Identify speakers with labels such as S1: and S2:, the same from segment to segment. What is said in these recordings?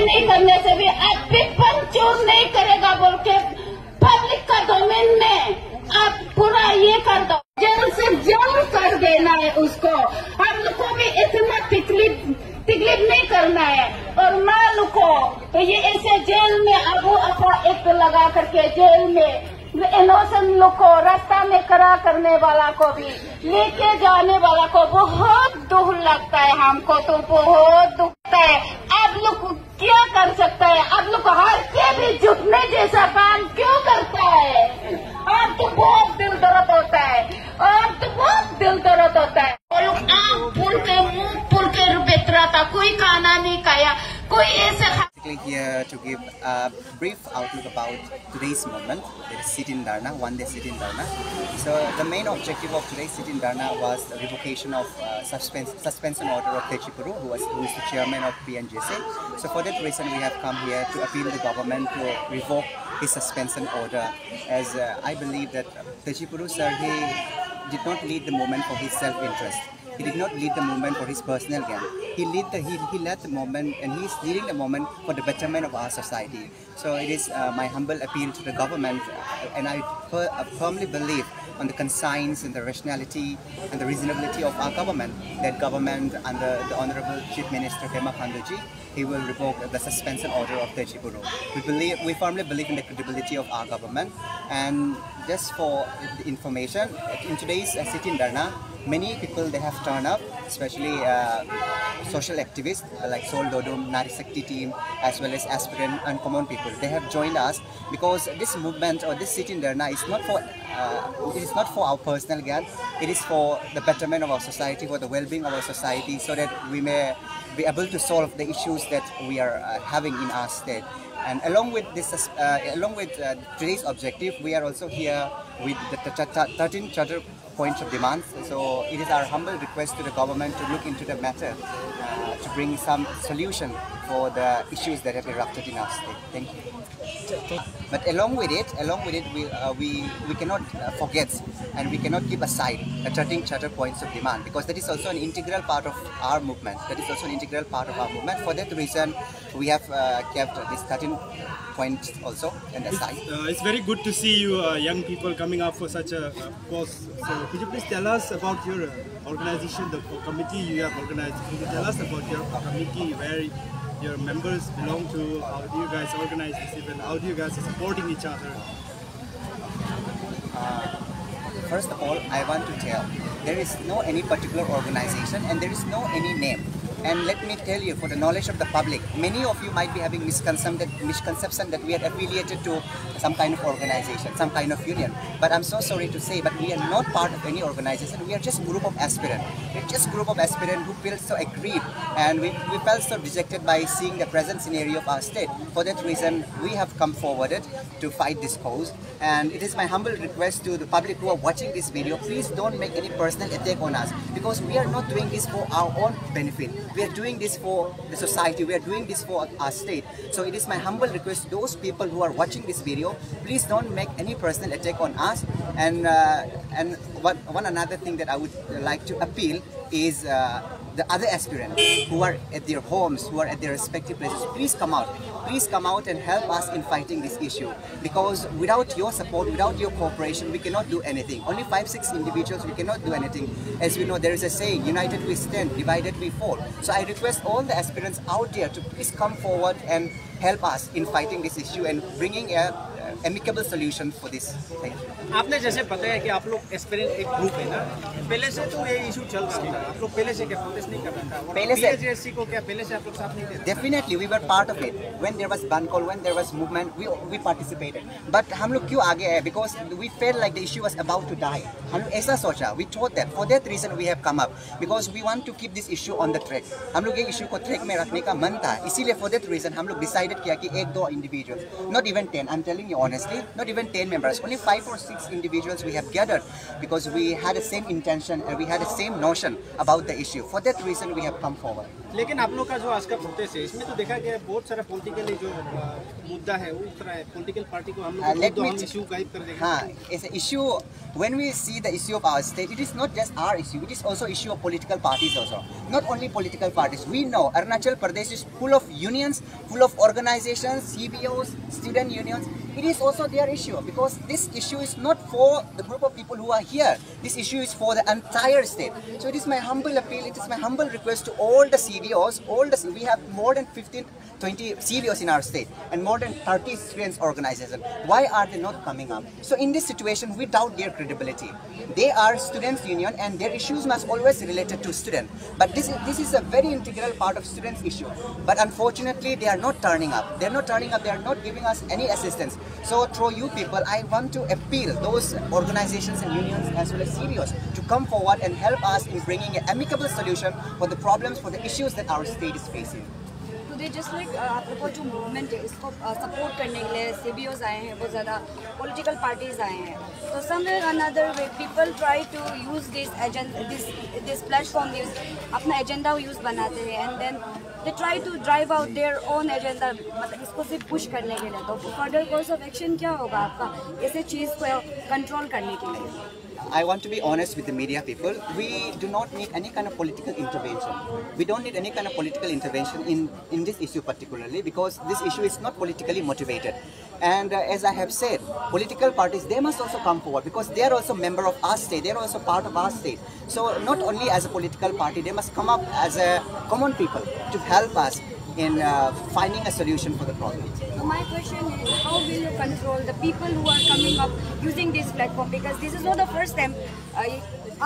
S1: नहीं करने से भी अब भी मंजूर नहीं करेगा बोल के पब्लिक का डोमेन में आप पूरा ये कर दो, जेल से जेल कर देना है उसको। हम लोग को भी इतना तकलीफ नहीं करना है। और माँ लोग को तो ये ऐसे जेल में अबू अफा एक लगा करके जेल में इनोसेंट लोग को रास्ता में खड़ा करने वाला को भी लेके जाने वाला को बहुत दुख लगता है। हमको तो बहुत दुखता है। आप लोग क्या कर सकता है? आप लोग हार के भी झुकने जैसा काम क्यों करता है? आप तो बहुत दिल दर्द होता है, आप तो बहुत दिल दर्द होता है। वो लोग आँख पुल के मुंह पुल के बेतरा था, कोई खाना नहीं खाया, कोई ऐसे
S2: here to give a brief outlook about today's movement, that is sit-in Dharna, one-day sit-in Dharna. So the main objective of today's sit-in Dharna was the revocation of suspension order of Techi who is the chairman of PAJSC. So for that reason we have come here to appeal the government to revoke his suspension order, as I believe that Techi sir, he did not lead the movement for his self-interest. He did not lead the movement for his personal gain. He led the movement, and he is leading the movement for the betterment of our society. So it is my humble appeal to the government, and I firmly believe on the conscience and the rationality and the reasonability of our government, that government under the Honorable Chief Minister he will revoke the suspension order of Techi. We firmly believe in the credibility of our government. And just for the information, in today's sit-in Dharna, many people they have turned up, especially social activists like Sol Dodum, Nari Sakti team, as well as aspirant uncommon people. They have joined us because this movement or this sit-in Dharna is not for it is not for our personal gain. It is for the betterment of our society, for the well-being of our society, so that we may be able to solve the issues that we are having in our state. And along with this, today's objective, we are also here with the 13 charter points of demand. So it is our humble request to the government to look into the matter to bring some solution for the issues that have erupted in our state. Thank you. But along with it, we cannot forget and we cannot keep aside the 13 charter points of demand, because that is also an integral part of our movement. For that reason, we have kept these 13 points also and aside.
S3: It's very good to see you young people coming up for such a cause. So could you please tell us about your organization, the committee you have organized? Could you tell us about your committee, where your members belong to? How do you guys organize this event? How do you guys are supporting each other?
S2: First of all, I want to tell, there is no any particular organization and there is no any name. And let me tell you, for the knowledge of the public, many of you might be having misconception that we are affiliated to some kind of organization, some kind of union. But I'm so sorry to say, but we are not part of any organization. We are just a group of aspirants. We're just a group of aspirants who feel so aggrieved, and we felt so dejected by seeing the present scenario of our state. For that reason, we have come forwarded to fight this cause. And it is my humble request to the public who are watching this video, please don't make any personal attack on us, because we are not doing this for our own benefit. We are doing this for the society. We are doing this for our state. So it is my humble request to those people who are watching this video, please don't make any personal attack on us. And one another thing that I would like to appeal is the other aspirants who are at their homes, who are at their respective places, please come out. Please come out and help us in fighting this issue. Because without your support, without your cooperation, we cannot do anything. Only 5-6 individuals, we cannot do anything. As we know, there is a saying, united we stand, divided we fall. So I request all the aspirants out there to please come forward and help us in fighting this issue and bringing a amicable solution for this. Thank you.
S4: आपने जैसे बताया कि आप लोग aspirant एक group है ना, पहले से तो ये इशू चल रहा था, आप लोग पहले से क्या प्रोटेस्ट नहीं कर रहा था? पहले से PAJSC को क्या पहले से आप लोग साथ नहीं थे?
S2: Definitely, we were part of it. When there was ban call, when there was movement, we participated. But हम लोग क्यों आगे आए? Because we felt like the issue was about to die. हम लोग ऐसा सोचा. We thought that. For that reason, we have come up, because we want to keep this issue on the track. हम लोग ये issue को track में रखने का मन था. इसीलिए for that reason हम लोग decided किया कि 1-2 individuals, not even 10. I'm telling you honestly, not even 10 members, only 5 or 6 individuals we have gathered because we had the same intention and we had the same notion about the issue. For that reason, we have come forward.
S4: लेकिन आप लोग का जो आज का protest है इसमें तो देखा गया बहुत सारा पॉलिटिकली जो मुद्दा है वो उठ रहा है पॉलिटिकल पार्टी को हम लोग इशू गाइड कर देंगे
S2: हाँ it's an issue when we see the issue of our state it is not just our issue it is also issue of political parties also not only political parties we know Arunachal Pradesh is full of unions full of organizations CBOs student unions it is also their issue because this issue is not for the group of people who are here this issue is for the entire state so it is my humble appeal it is my humble request to all the CBOs we have more than 15-20 CBOs in our state and more than 30 students organizations why are they not coming up so in this situation we doubt their credibility they are students union and their issues must always related to student but this is a very integral part of students issue but unfortunately they are not turning up they are not giving us any assistance so through you people I want to appeal those organizations and unions as well as CBOs to come forward and help us in bringing an amicable solution for the problems for the issues that our state is facing
S5: Today, just like आप लोग का जो movement है इसको support करने के लिए CBOs आए हैं बहुत ज़्यादा पॉलिटिकल पार्टीज आए हैं तो somewhere another way people try to use this platform अपना एजेंडा यूज बनाते हैं and then they try to drive out their own agenda मतलब इसको सिर्फ पुश करने के लिए तो फर्दर कोर्स ऑफ एक्शन क्या होगा आपका ऐसे चीज़ को कंट्रोल करने के लिए
S2: I want to be honest with the media people. We do not need any kind of political intervention. We don't need any kind of political intervention in this issue particularly because this issue is not politically motivated. And as I have said, political parties, they must also come forward because they are also member of our state. They are also part of our state. So not only as a political party, they must come up as a common people to help us in finding a solution for the problem.
S5: So my question is, how will you control the people who are coming up using this platform? Because this is not the first time.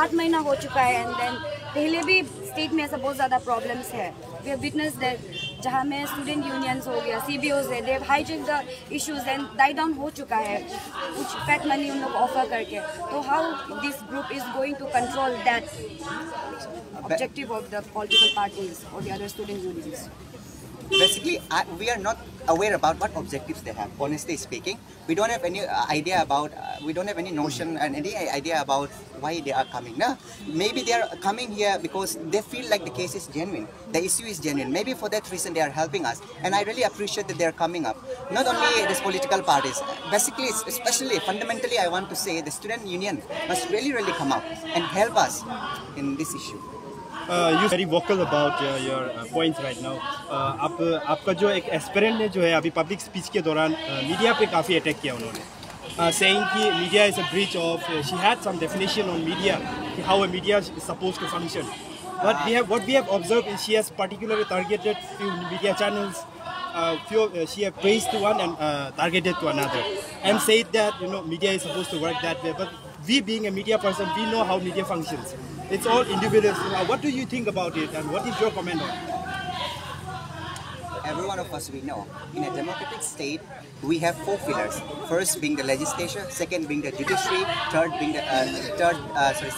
S5: 8 महीना हो चुका है and then पहले भी state में ऐसा बहुत ज़्यादा प्रॉब्लम्स है. We have witnessed that जहाँ में स्टूडेंट यूनियंस हो गया, CBOs है, they have hijacked the issues and die down हो चुका है. कुछ फैट मनी उन लोग ऑफर करके. तो how this group is going to control that objective of the political parties or the other student unions?
S2: Basically, we are not aware about what objectives they have. Honestly speaking, we don't have any idea about. We don't have any notion and any idea about why they are coming. No, maybe they are coming here because they feel like the case is genuine. The issue is genuine. Maybe for that reason they are helping us, and I really appreciate that they are coming up. Not only these political parties. Basically, especially fundamentally, I want to say the student union must really come up and help us in this issue.
S3: You're very vocal about your points right now. आपका जो एक aspirant ने जो है अभी public speech के दौरान media पे काफ़ी अटैक किया उन्होंने saying कि media is a breach of she had some definition on media how a media is supposed to function but what we have observed is she has particularly targeted few media channels she have praised to one and targeted to another and said that media is supposed to work that way but we being a media person we know how media functions. It's all individuals. What do you think about it and what is your comment on it?
S2: Every one of us we know, in a democratic state, we have 4 pillars. First being the legislature, second being the judiciary, third being the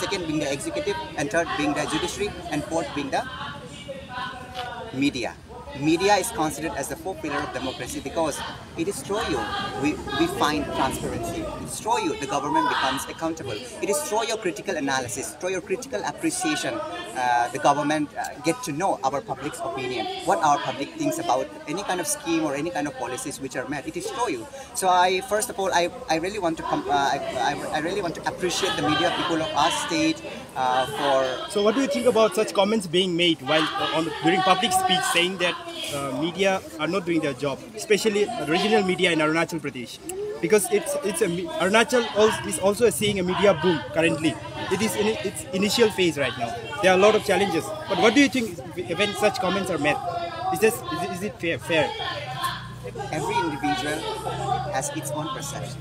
S2: second being the executive, and third being the judiciary, and fourth being the media. Media is considered as the 4th pillar of democracy because it is through you we find transparency. It is through you the government becomes accountable. It is through your critical analysis, through your critical appreciation, the government get to know our public's opinion, what our public thinks about any kind of scheme or any kind of policies which are made. It is through you. So first of all, I really want to I really want to appreciate the media people of our state for.
S3: So what do you think about such comments being made while during public speech saying that media are not doing their job, especially regional media in Arunachal Pradesh, because Arunachal is also seeing a media boom currently. It is in its initial phase right now. There are a lot of challenges. But what do you think when such comments are made? Is it fair?
S2: Every individual has its own perception.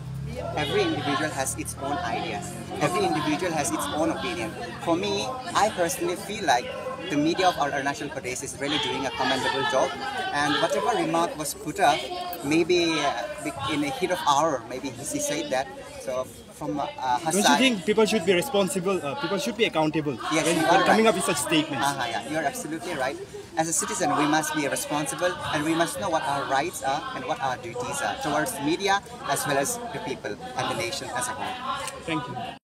S2: Every individual has its own ideas. Every individual has its own opinion. For me, I personally feel like the media of our Arunachal Pradesh is really doing a commendable job, and whatever remark was put up, maybe in a heat of hour, maybe he said that. So from her
S3: Don't you
S2: side,
S3: think people should be responsible? People should be accountable
S2: Yes,
S3: when
S2: you are
S3: coming
S2: right.
S3: up with such statements.
S2: Yeah, you're absolutely right. As a citizen, we must be responsible, and we must know what our rights are and what our duties are towards media as well as the people and the nation as a whole.
S3: Thank you.